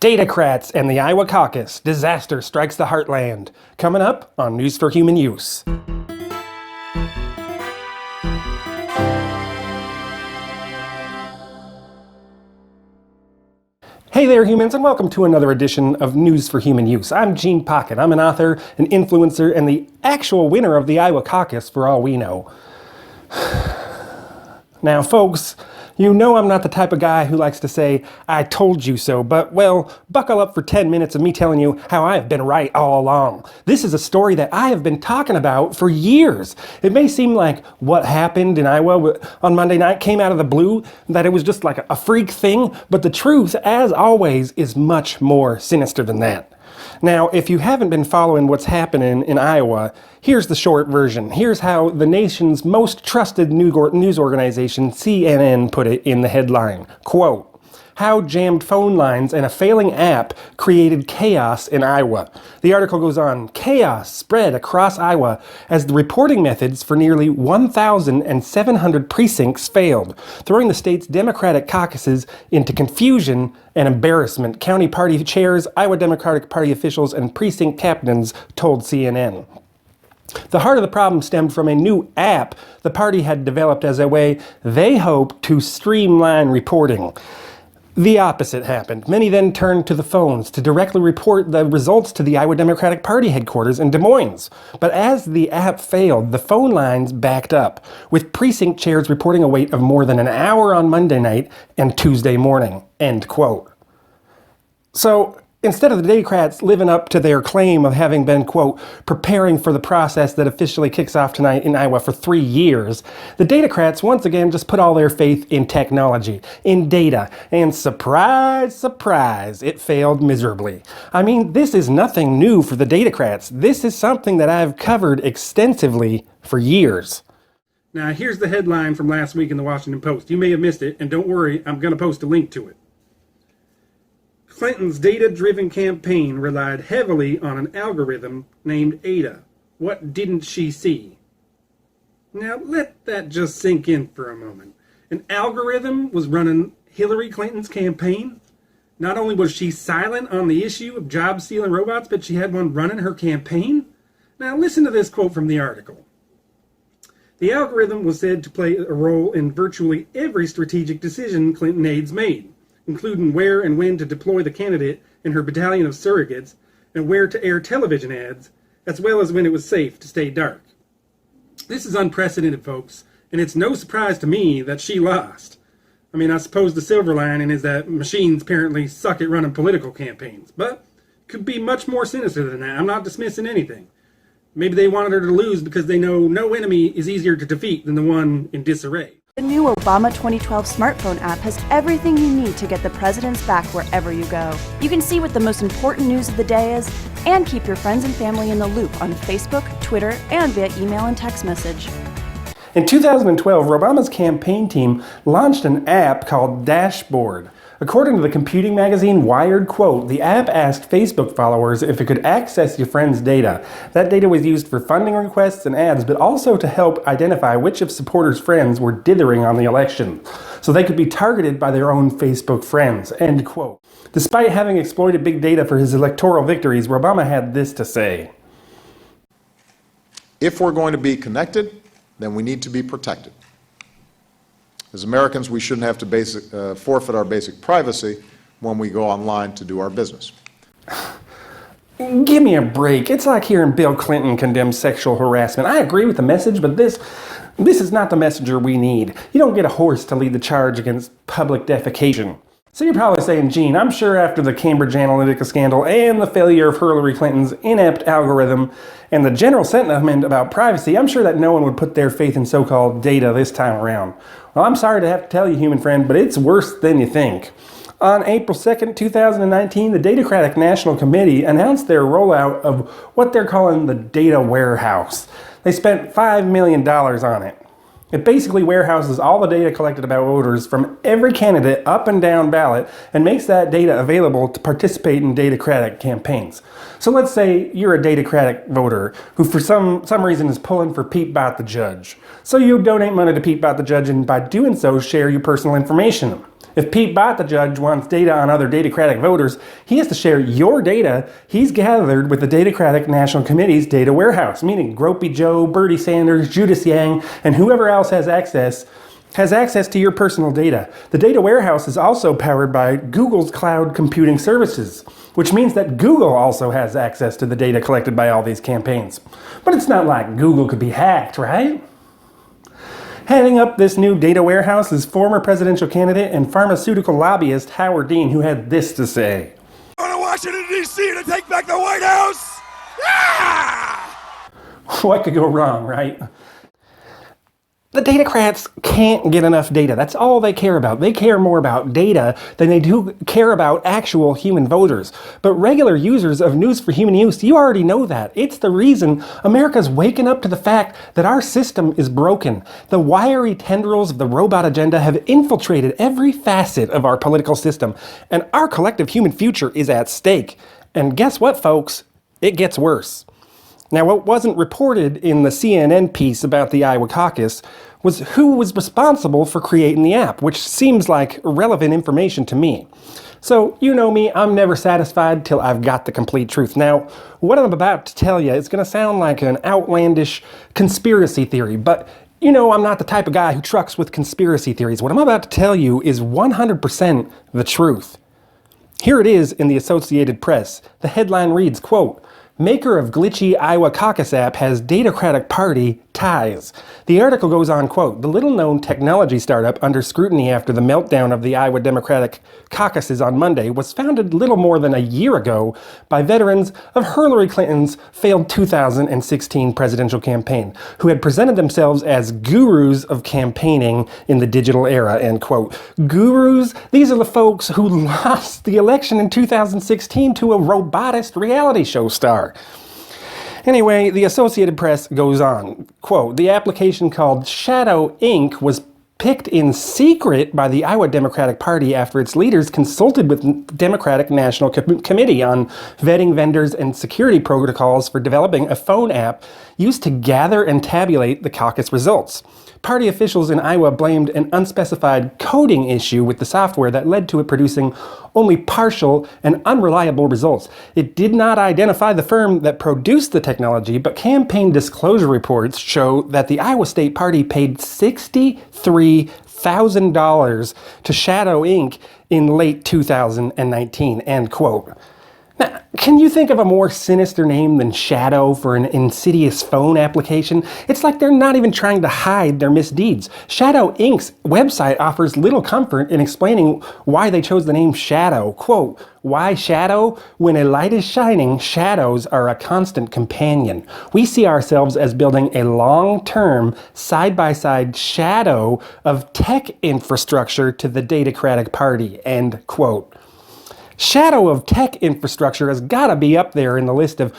Datacrats and the Iowa Caucus. Disaster strikes the Heartland. Coming up on News for Human Use. Hey there, humans, and welcome to another edition of News for Human Use. I'm Gene Pocket. I'm an author, an influencer, and the actual winner of the Iowa Caucus for all we know. Now, folks, you know I'm not the type of guy who likes to say, I told you so, but, well, buckle up for 10 minutes of me telling you how I have been right all along. This is a story that I have been talking about for years. It may seem like what happened in Iowa on Monday night came out of the blue, that it was just like a freak thing, but the truth, as always, is much more sinister than that. Now, if you haven't been following what's happening in Iowa, here's the short version. Here's how the nation's most trusted news organization, CNN, put it in the headline. Quote, "How jammed phone lines and a failing app created chaos in Iowa." The article goes on, "Chaos spread across Iowa as the reporting methods for nearly 1,700 precincts failed, throwing the state's Democratic caucuses into confusion and embarrassment," county party chairs, Iowa Democratic Party officials, and precinct captains told CNN. The heart of the problem stemmed from a new app the party had developed as a way they hoped to streamline reporting. The opposite happened. Many then turned to the phones to directly report the results to the Iowa Democratic Party headquarters in Des Moines. But as the app failed, the phone lines backed up, with precinct chairs reporting a wait of more than an hour on Monday night and Tuesday morning. End quote. So, instead of the Datacrats living up to their claim of having been, quote, preparing for the process that officially kicks off tonight in Iowa for 3 years, the Datacrats once again just put all their faith in technology, in data, and surprise, surprise, it failed miserably. I mean, this is nothing new for the Datacrats. This is something that I've covered extensively for years. Now, here's the headline from last week in the Washington Post. You may have missed it, and don't worry, I'm going to post a link to it. Clinton's data-driven campaign relied heavily on an algorithm named Ada. What didn't she see? Now, let that just sink in for a moment. An algorithm was running Hillary Clinton's campaign. Not only was she silent on the issue of job-stealing robots, but she had one running her campaign. Now, listen to this quote from the article. The algorithm was said to play a role in virtually every strategic decision Clinton aides made, including where and when to deploy the candidate and her battalion of surrogates, and where to air television ads, as well as when it was safe to stay dark. This is unprecedented, folks, and it's no surprise to me that she lost. I mean, I suppose the silver lining is that machines apparently suck at running political campaigns, but it could be much more sinister than that. I'm not dismissing anything. Maybe they wanted her to lose because they know no enemy is easier to defeat than the one in disarray. The new Obama 2012 smartphone app has everything you need to get the president's back wherever you go. You can see what the most important news of the day is and keep your friends and family in the loop on Facebook, Twitter, and via email and text message. In 2012, Obama's campaign team launched an app called Dashboard. According to the computing magazine Wired, quote, the app asked Facebook followers if it could access your friend's data. That data was used for funding requests and ads, but also to help identify which of supporters' friends were dithering on the election, so they could be targeted by their own Facebook friends, end quote. Despite having exploited big data for his electoral victories, Obama had this to say. If we're going to be connected, then we need to be protected. As Americans, we shouldn't have to forfeit our basic privacy when we go online to do our business. Give me a break. It's like hearing Bill Clinton condemn sexual harassment. I agree with the message, but this is not the messenger we need. You don't get a horse to lead the charge against public defecation. So you're probably saying, Gene, I'm sure after the Cambridge Analytica scandal and the failure of Hillary Clinton's inept algorithm and the general sentiment about privacy, I'm sure that no one would put their faith in so-called data this time around. Well, I'm sorry to have to tell you, human friend, but it's worse than you think. On April 2nd, 2019, the Datacratic National Committee announced their rollout of what they're calling the data warehouse. They spent $5 million on it. It basically warehouses all the data collected about voters from every candidate up and down ballot and makes that data available to participate in Datacratic campaigns. So let's say you're a Datacratic voter who for some reason is pulling for Pete Buttigieg. So you donate money to Pete Buttigieg and by doing so share your personal information. If Pete Buttigieg wants data on other Datacratic voters, he has to share your data he's gathered with the Datacratic National Committee's data warehouse, meaning Gropey Joe, Bertie Sanders, Judas Yang, and whoever else has access to your personal data. The data warehouse is also powered by Google's cloud computing services, which means that Google also has access to the data collected by all these campaigns. But it's not like Google could be hacked, right? Heading up this new data warehouse is former presidential candidate and pharmaceutical lobbyist Howard Dean, who had this to say. Going to Washington, D.C. to take back the White House? Ah! What could go wrong, right? The Datacrats can't get enough data. That's all they care about. They care more about data than they do care about actual human voters. But regular users of News for Human Use, you already know that. It's the reason America's waking up to the fact that our system is broken. The wiry tendrils of the robot agenda have infiltrated every facet of our political system, and our collective human future is at stake. And guess what, folks? It gets worse. Now, what wasn't reported in the CNN piece about the Iowa Caucus was who was responsible for creating the app, which seems like relevant information to me. So, you know me, I'm never satisfied till I've got the complete truth. Now, what I'm about to tell you is going to sound like an outlandish conspiracy theory, but you know I'm not the type of guy who trucks with conspiracy theories. What I'm about to tell you is 100% the truth. Here it is in the Associated Press. The headline reads, quote, "Maker of glitchy Iowa Caucus app has Datacratic Party ties." The article goes on, quote, "The little-known technology startup under scrutiny after the meltdown of the Iowa Democratic caucuses on Monday was founded little more than a year ago by veterans of Hillary Clinton's failed 2016 presidential campaign, who had presented themselves as gurus of campaigning in the digital era," end quote. Gurus? These are the folks who lost the election in 2016 to a robotist reality show star. Anyway, the Associated Press goes on, quote, "The application called Shadow Inc. was picked in secret by the Iowa Democratic Party after its leaders consulted with Democratic National Committee on vetting vendors and security protocols for developing a phone app used to gather and tabulate the caucus results. Party officials in Iowa blamed an unspecified coding issue with the software that led to it producing only partial and unreliable results. It did not identify the firm that produced the technology, but campaign disclosure reports show that the Iowa State Party paid $63,000 to Shadow Inc. in late 2019, end quote. Now, can you think of a more sinister name than Shadow for an insidious phone application? It's like they're not even trying to hide their misdeeds. Shadow Inc.'s website offers little comfort in explaining why they chose the name Shadow. Quote, "Why shadow? When a light is shining, shadows are a constant companion. We see ourselves as building a long-term, side-by-side shadow of tech infrastructure to the Datacratic Party," end quote. Shadow of tech infrastructure has got to be up there in the list of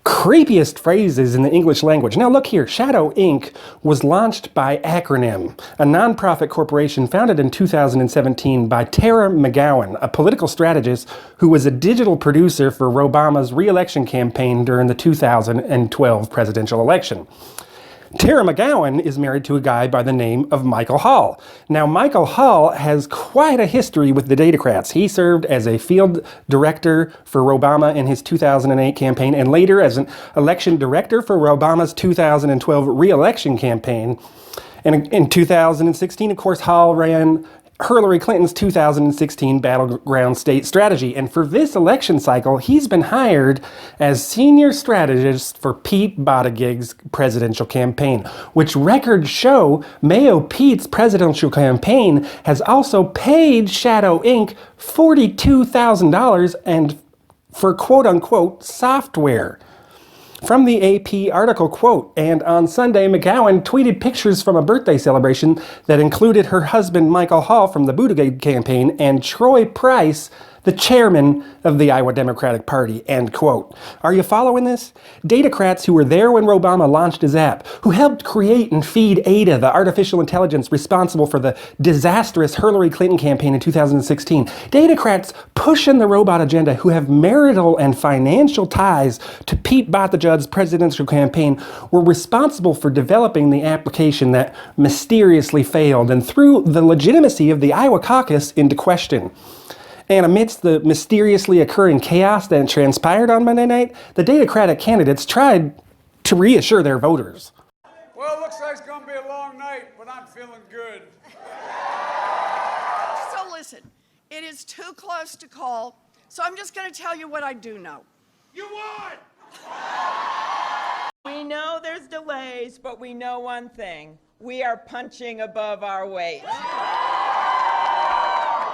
creepiest phrases in the English language. Now look here, Shadow Inc. was launched by Acronym, a nonprofit corporation founded in 2017 by Tara McGowan, a political strategist who was a digital producer for Obama's re-election campaign during the 2012 presidential election. Tara McGowan is married to a guy by the name of Michael Hall. Now, Michael Hall has quite a history with the Datacrats. He served as a field director for Obama in his 2008 campaign and later as an election director for Obama's 2012 re-election campaign. And in 2016, of course, Hall ran Hillary Clinton's 2016 battleground state strategy. And for this election cycle, he's been hired as senior strategist for Pete Buttigieg's presidential campaign, which records show Mayo Pete's presidential campaign has also paid Shadow Inc. $42,000 and for quote-unquote software. From the AP article, quote, "And on Sunday, McGowan tweeted pictures from a birthday celebration that included her husband, Michael Hall, from the Buttigieg campaign, and Troy Price, the chairman of the Iowa Democratic Party, end quote. Are you following this? Datacrats who were there when Obama launched his app, who helped create and feed Ada, the artificial intelligence responsible for the disastrous Hillary Clinton campaign in 2016. Datacrats pushing the robot agenda who have marital and financial ties to Pete Buttigieg's presidential campaign were responsible for developing the application that mysteriously failed and threw the legitimacy of the Iowa Caucus into question. And amidst the mysteriously occurring chaos that transpired on Monday night, the Datacratic candidates tried to reassure their voters. Well, it looks like it's going to be a long night, but I'm feeling good. So listen, it is too close to call, so I'm just going to tell you what I do know. You won! We know there's delays, but we know one thing. We are punching above our weight.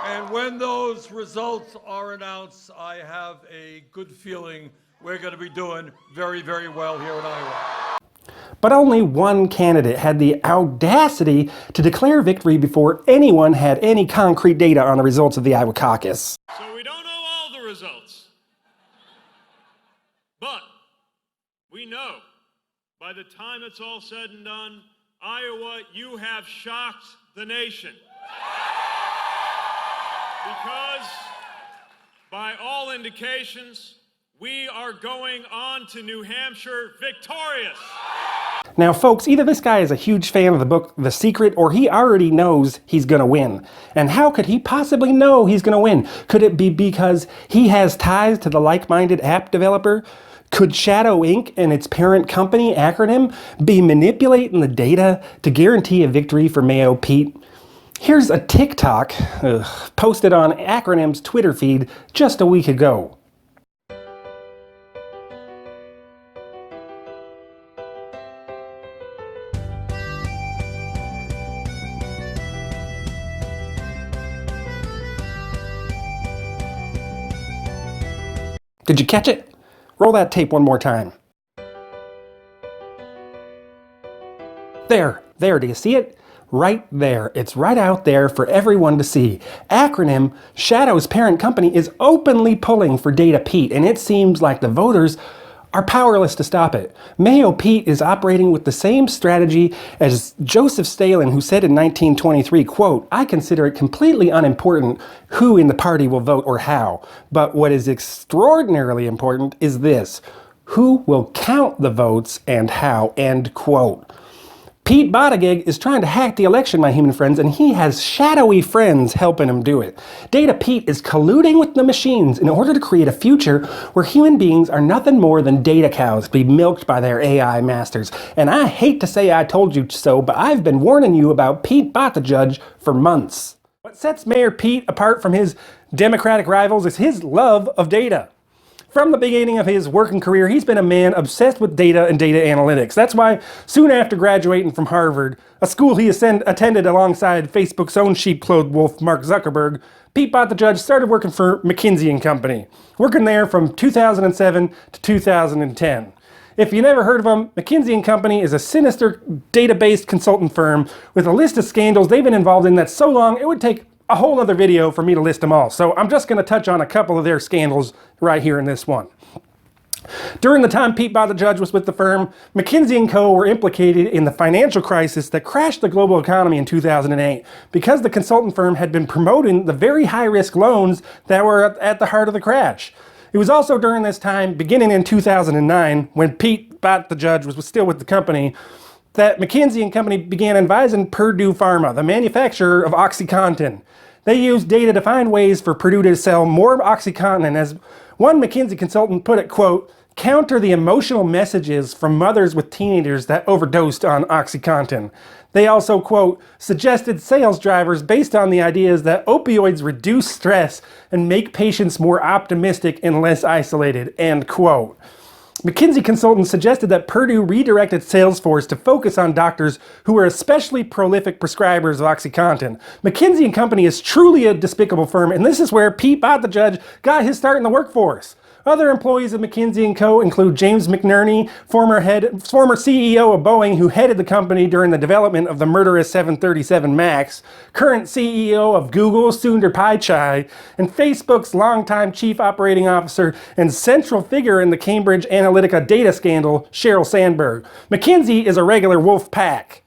And when those results are announced, I have a good feeling we're going to be doing very, very well here in Iowa. But only one candidate had the audacity to declare victory before anyone had any concrete data on the results of the Iowa Caucus. So we don't know all the results, but we know by the time it's all said and done, Iowa, you have shocked the nation. Because by all indications, we are going on to New Hampshire victorious. Now, folks, either this guy is a huge fan of the book The Secret, or he already knows he's going to win. And how could he possibly know he's going to win? Could it be because he has ties to the like-minded app developer? Could Shadow Inc. and its parent company, Acronym, be manipulating the data to guarantee a victory for Mayo Pete? Here's a TikTok posted on Acronym's Twitter feed just a week ago. Did you catch it? Roll that tape one more time. There, do you see it? Right there. It's right out there for everyone to see. Acronym, Shadow's parent company, is openly pulling for Data Pete, and it seems like the voters are powerless to stop it. Mayo Pete is operating with the same strategy as Joseph Stalin, who said in 1923, quote, "I consider it completely unimportant who in the party will vote or how. But what is extraordinarily important is this: who will count the votes and how," end quote. Pete Buttigieg is trying to hack the election, my human friends, and he has shadowy friends helping him do it. Data Pete is colluding with the machines in order to create a future where human beings are nothing more than data cows to be milked by their AI masters. And I hate to say I told you so, but I've been warning you about Pete Buttigieg for months. What sets Mayor Pete apart from his Democratic rivals is his love of data. From the beginning of his working career, he's been a man obsessed with data and data analytics. That's why soon after graduating from Harvard, a school he attended alongside Facebook's own sheep-clothed wolf, Mark Zuckerberg, Pete Buttigieg started working for McKinsey & Company, working there from 2007 to 2010. If you never heard of them, McKinsey & Company is a sinister data-based consultant firm with a list of scandals they've been involved in that's so long it would take a whole other video for me to list them all. So I'm just going to touch on a couple of their scandals right here in this one. During the time Pete Buttigieg was with the firm, McKinsey & Co. were implicated in the financial crisis that crashed the global economy in 2008 because the consultant firm had been promoting the very high-risk loans that were at the heart of the crash. It was also during this time, beginning in 2009, when Pete Buttigieg was still with the company, that McKinsey & Company began advising Purdue Pharma, the manufacturer of OxyContin. They used data to find ways for Purdue to sell more OxyContin, and as one McKinsey consultant put it, quote, "counter the emotional messages from mothers with teenagers that overdosed on OxyContin." They also, quote, "suggested sales drivers based on the ideas that opioids reduce stress and make patients more optimistic and less isolated," end quote. McKinsey consultants suggested that Purdue redirected Salesforce to focus on doctors who were especially prolific prescribers of OxyContin. McKinsey & Company is truly a despicable firm, and this is where Pete Buttigieg got his start in the workforce. Other employees of McKinsey & Co. include James McNerney, former CEO of Boeing who headed the company during the development of the murderous 737 MAX, current CEO of Google, Sundar Pichai, and Facebook's longtime chief operating officer and central figure in the Cambridge Analytica data scandal, Sheryl Sandberg. McKinsey is a regular wolf pack.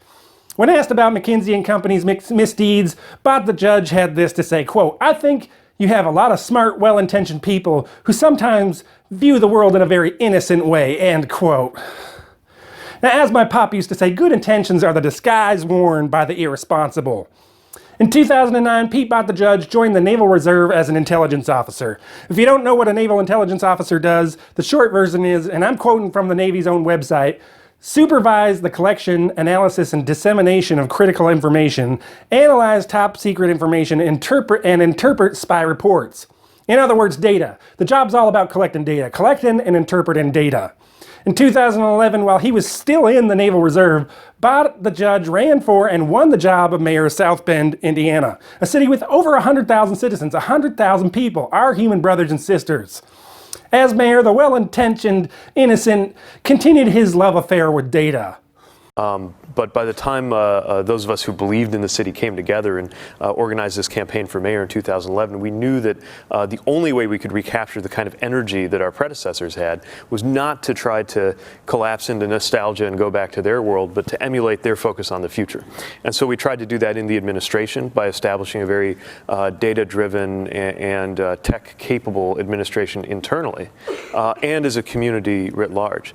When asked about McKinsey & Company's misdeeds, Buttigieg had this to say, quote, "I think you have a lot of smart, well-intentioned people who sometimes view the world in a very innocent way," end quote. Now, as my pop used to say, good intentions are the disguise worn by the irresponsible. In 2009, Pete Buttigieg joined the Naval Reserve as an intelligence officer. If you don't know what a naval intelligence officer does, the short version is, and I'm quoting from the Navy's own website, supervise the collection, analysis, and dissemination of critical information, analyze top secret information, interpret spy reports. In other words, data. The job's all about collecting data, collecting and interpreting data. In 2011, while he was still in the Naval Reserve, Buttigieg ran for and won the job of mayor of South Bend, Indiana, a city with over 100,000 citizens, 100,000 people, our human brothers and sisters. As mayor, the well-intentioned innocent continued his love affair with data. But by the time those of us who believed in the city came together and organized this campaign for mayor in 2011, we knew that the only way we could recapture the kind of energy that our predecessors had was not to try to collapse into nostalgia and go back to their world, but to emulate their focus on the future. And so we tried to do that in the administration by establishing a very data-driven and tech-capable administration internally, and as a community writ large.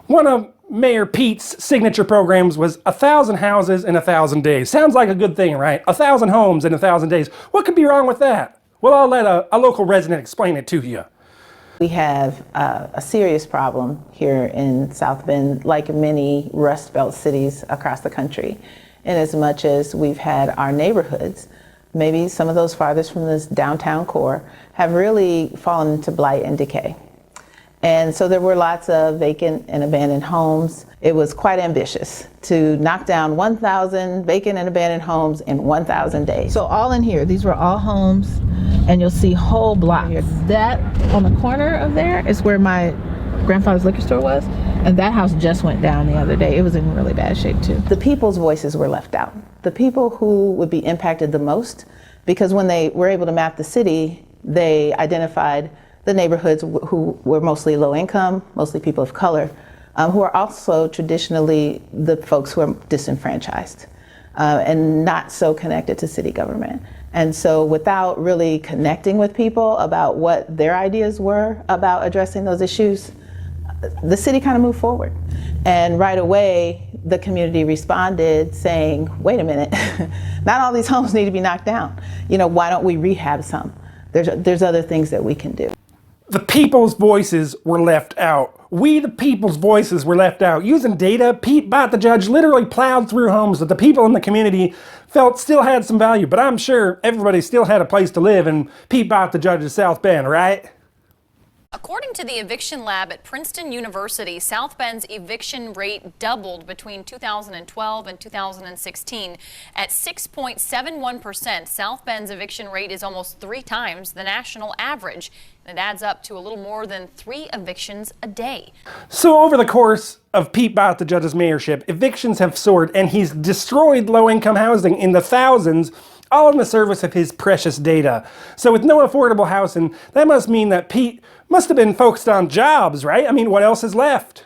One of Mayor Pete's signature programs was 1,000 houses in 1,000 days. Sounds like a good thing, right? 1,000 homes in 1,000 days. What could be wrong with that? Well, I'll let a local resident explain it to you. We have a serious problem here in South Bend, like many Rust Belt cities across the country, in as much as we've had our neighborhoods, maybe some of those farthest from this downtown core, have really fallen into blight and decay. And so there were lots of vacant and abandoned homes. It was quite ambitious to knock down 1,000 vacant and abandoned homes in 1,000 days. So all in here, these were all homes, and you'll see whole blocks. That on the corner of there is where my grandfather's liquor store was, and that house just went down the other day. It was in really bad shape too. The people's voices were left out. The people who would be impacted the most, because when they were able to map the city, they identified the neighborhoods who were mostly low income, mostly people of color, who are also traditionally the folks who are disenfranchised and not so connected to city government. And so without really connecting with people about what their ideas were about addressing those issues, the city kind of moved forward. And right away, the community responded saying, wait a minute, not all these homes need to be knocked down. You know, why don't we rehab some? There's other things that we can do. The people's voices were left out. We, the people's voices, were left out. Using data, Pete Buttigieg literally plowed through homes that the people in the community felt still had some value, but I'm sure everybody still had a place to live in Pete Buttigieg's South Bend, right? According to the eviction lab at Princeton University, South Bend's eviction rate doubled between 2012 and 2016 at 6.71%. South Bend's eviction rate is almost 3 times the national average. It adds up to a little more than 3 evictions a day. So over the course of Pete Buttigieg's mayorship, evictions have soared, and he's destroyed low-income housing in the thousands, all in the service of his precious data. So with no affordable housing, that must mean that Pete must have been focused on jobs, right? I mean, what else is left?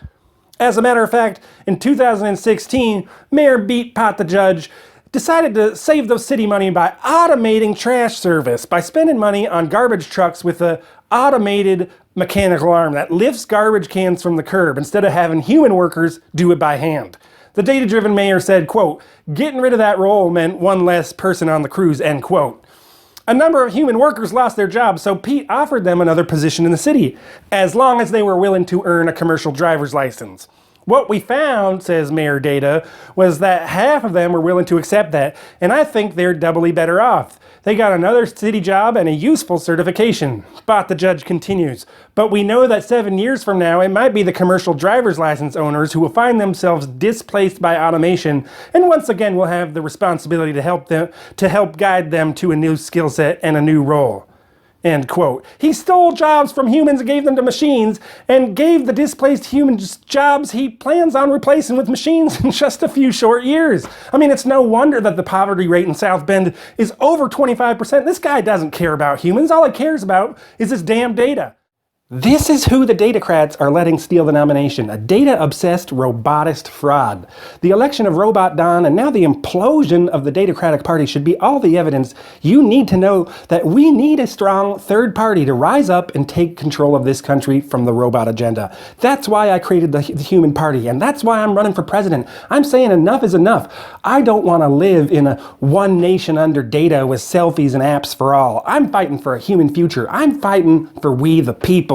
As a matter of fact, in 2016, Mayor Pete Buttigieg decided to save the city money by automating trash service, by spending money on garbage trucks with an automated mechanical arm that lifts garbage cans from the curb instead of having human workers do it by hand. The data-driven mayor said, quote, getting rid of that role meant one less person on the crews, end quote. A number of human workers lost their jobs, so Pete offered them another position in the city, as long as they were willing to earn a commercial driver's license. What we found, says Mayor Data, was that half of them were willing to accept that, and I think they're doubly better off. They got another city job and a useful certification. Buttigieg continues, but we know that 7 years from now, it might be the commercial driver's license owners who will find themselves displaced by automation, and once again will have the responsibility to help guide them to a new skill set and a new role. End quote. He stole jobs from humans and gave them to machines, and gave the displaced humans jobs he plans on replacing with machines in just a few short years. I mean, it's no wonder that the poverty rate in South Bend is over 25%. This guy doesn't care about humans. All he cares about is his damn data. This is who the Datacrats are letting steal the nomination, a data-obsessed robotist fraud. The election of Robot Don and now the implosion of the Datacratic Party should be all the evidence you need to know that we need a strong third party to rise up and take control of this country from the robot agenda. That's why I created the Human Party, and that's why I'm running for president. I'm saying enough is enough. I don't want to live in a one nation under data with selfies and apps for all. I'm fighting for a human future. I'm fighting for we the people.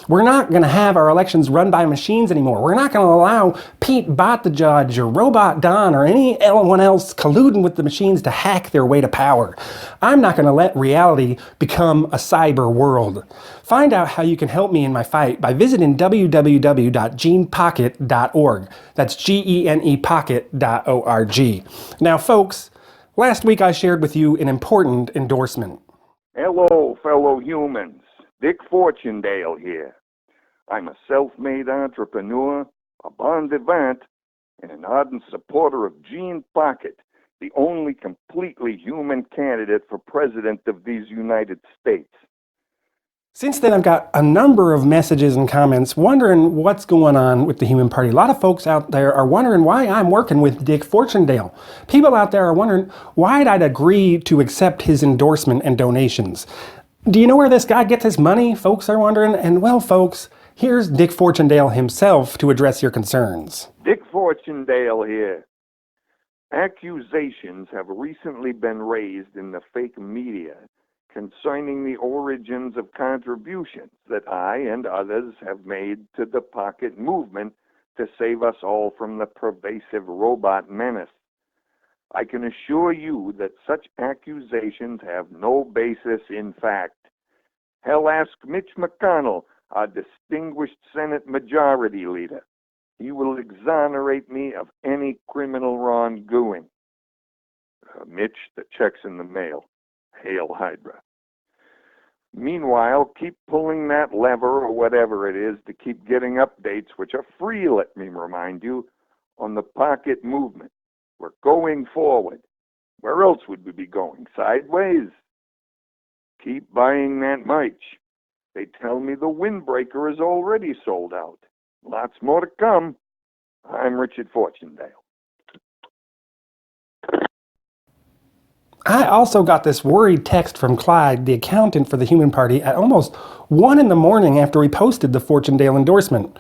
We're not going to have our elections run by machines anymore. We're not going to allow Pete Buttigieg or Robot Don or anyone else colluding with the machines to hack their way to power. I'm not going to let reality become a cyber world. Find out how you can help me in my fight by visiting www.genepocket.org. That's GENE pocket.org. Now, folks, last week I shared with you an important endorsement. Hello, fellow humans. Dick Fortunedale here. I'm a self-made entrepreneur, a bon vivant, and an ardent supporter of Gene Pocket, the only completely human candidate for president of these United States. Since then, I've got a number of messages and comments wondering what's going on with the Human Party. A lot of folks out there are wondering why I'm working with Dick Fortunedale. People out there are wondering why I'd agree to accept his endorsement and donations. Do you know where this guy gets his money? Folks are wondering. And well, folks, here's Dick Fortunedale himself to address your concerns. Dick Fortunedale here. Accusations have recently been raised in the fake media concerning the origins of contributions that I and others have made to the Pocket movement to save us all from the pervasive robot menace. I can assure you that such accusations have no basis in fact. Hell, ask Mitch McConnell, our distinguished Senate Majority Leader. He will exonerate me of any criminal wrongdoing. Mitch, the check's in the mail. Hail Hydra. Meanwhile, keep pulling that lever or whatever it is to keep getting updates, which are free, let me remind you, on the Pocket movement. We're going forward. Where else would we be going? Sideways? Keep buying that merch. They tell me the windbreaker is already sold out. Lots more to come. I'm Richard Fortunedale. I also got this worried text from Clyde, the accountant for the Human Party, at almost 1 in the morning after we posted the Fortunedale endorsement.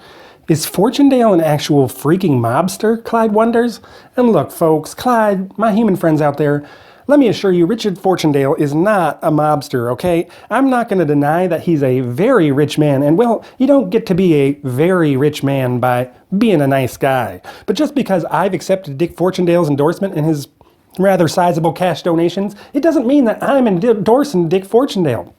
Is Fortunedale an actual freaking mobster? Clyde wonders. And look, folks, Clyde, my human friends out there, let me assure you, Richard Fortunedale is not a mobster, okay? I'm not going to deny that he's a very rich man, and well, you don't get to be a very rich man by being a nice guy. But just because I've accepted Dick Fortunedale's endorsement and his rather sizable cash donations, it doesn't mean that I'm endorsing Dick Fortunedale.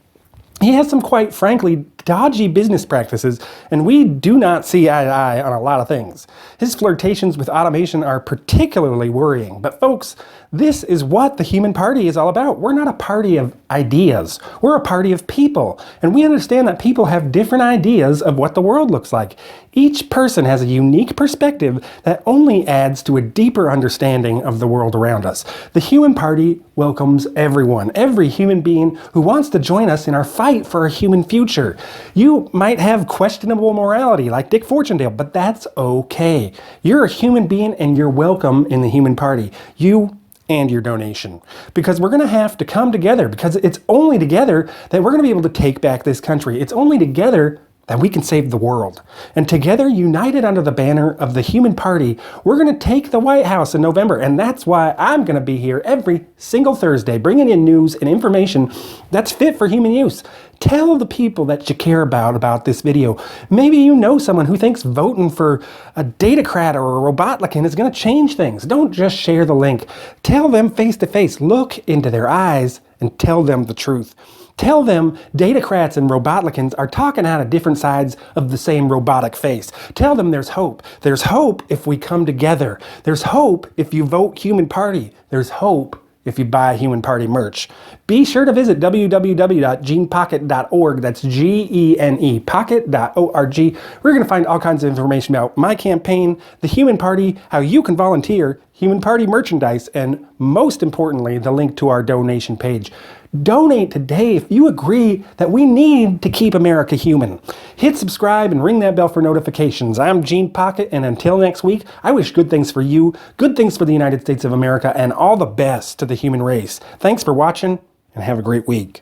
He has some, quite frankly, dodgy business practices, and we do not see eye to eye on a lot of things. His flirtations with automation are particularly worrying. But folks, this is what the Human Party is all about. We're not a party of ideas. We're a party of people. And we understand that people have different ideas of what the world looks like. Each person has a unique perspective that only adds to a deeper understanding of the world around us. The Human Party welcomes everyone, every human being who wants to join us in our fight for a human future. You might have questionable morality like Dick Fortunedale, but that's okay. You're a human being and you're welcome in the Human Party. You and your donation. Because we're going to have to come together, because it's only together that we're going to be able to take back this country. It's only together that we can save the world. And together, united under the banner of the Human Party, we're going to take the White House in November. And that's why I'm going to be here every single Thursday, bringing in news and information that's fit for human use. Tell the people that you care about this video. Maybe you know someone who thinks voting for a Datacrat or a Robotlican is going to change things. Don't just share the link. Tell them face to face. Look into their eyes and tell them the truth. Tell them Datacrats and Robotlicans are talking out of different sides of the same robotic face. Tell them there's hope. There's hope if we come together. There's hope if you vote Human Party. There's hope if you buy Human Party merch. Be sure to visit www.genepocket.org. That's G-E-N-E, pocket.org. We're going to find all kinds of information about my campaign, the Human Party, how you can volunteer, Human Party merchandise, and most importantly, the link to our donation page. Donate today if you agree that we need to keep America human. Hit subscribe and ring that bell for notifications. I'm Gene Pocket, and until next week, I wish good things for you, good things for the United States of America, and all the best to the human race. Thanks for watching, and have a great week.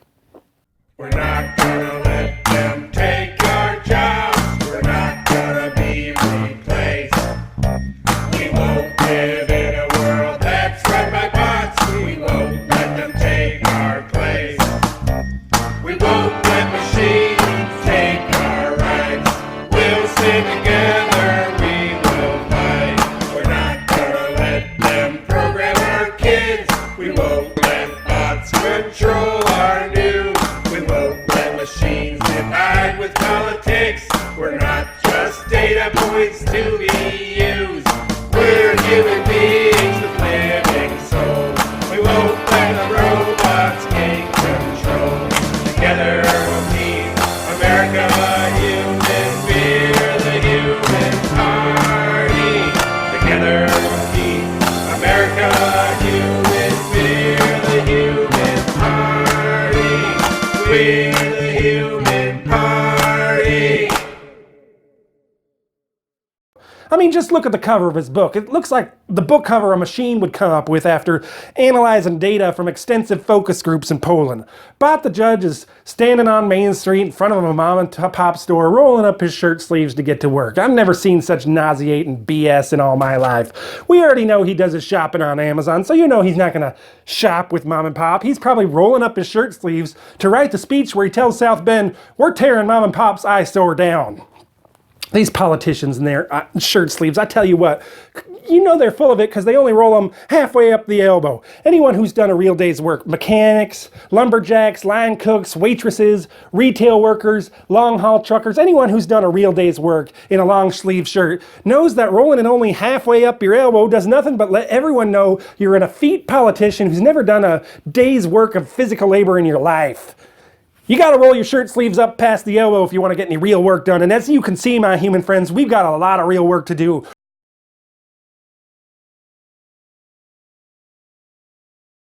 We're not gonna let them take our jobs. We're not gonna be replaced. We won't live in a world that's run by bots. We won't let them take our place. We won't let machines take our rights. We'll stand together, we will fight. We're not gonna let them program our kids. We won't let bots control our news. We won't let machines divide with politics. We're not just data points to be used. We're human beings with living souls. We won't let the robots gain control. Together we'll keep America human. We're the Human Party. Together we'll keep America human. We're the Human Party. We're the Human Party. I mean, just look at the cover of his book. It looks like the book cover a machine would come up with after analyzing data from extensive focus groups in Poland. But the judge is standing on Main Street in front of a mom and pop store, rolling up his shirt sleeves to get to work. I've never seen such nauseating BS in all my life. We already know he does his shopping on Amazon, so you know he's not gonna shop with mom and pop. He's probably rolling up his shirt sleeves to write the speech where he tells South Bend, "We're tearing mom and pop's eyesore down." These politicians in their shirt sleeves, I tell you what, you know they're full of it because they only roll them halfway up the elbow. Anyone who's done a real day's work, mechanics, lumberjacks, line cooks, waitresses, retail workers, long haul truckers, anyone who's done a real day's work in a long sleeve shirt knows that rolling it only halfway up your elbow does nothing but let everyone know you're an effete politician who's never done a day's work of physical labor in your life. You gotta roll your shirt sleeves up past the elbow if you want to get any real work done. And as you can see, my human friends, we've got a lot of real work to do.